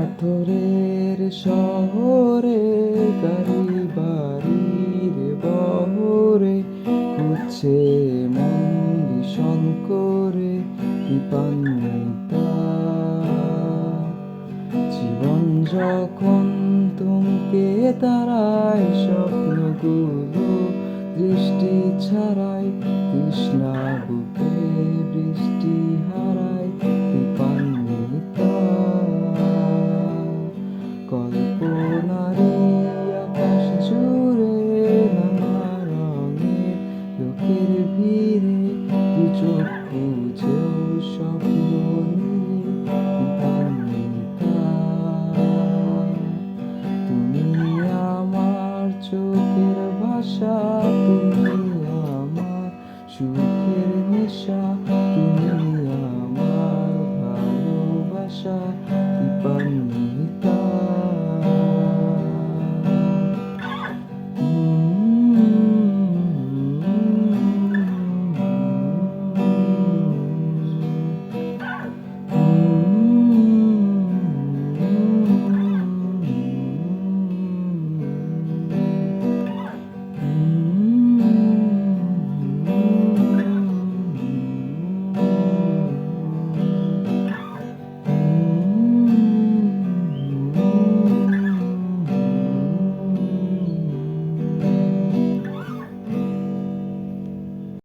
পাথরের শহরে গাড়ি বাড়ির বহরে খুঁজছে মন ভীষণ করে কৃপান্বিতা। জীবন যখন থমকে দাঁড়ায়, স্বপ্নগুলো দৃষ্টি ছাড়াই, তৃষ্ণা বুকে বৃষ্টি হারায় কৃপান্বিতা। কল্পনারি আকাশ জুড়ে নানা রঙের লোকের ভিড়ে, দু চোখ বুঝেও স্বপ্ন নিয়ে কৃপান্বিতা। তুমি আমার চোখের ভাষা, তুমি আমার সুখের নেশা, তুমি আমার ভালোবাসা কৃপান্বিতা।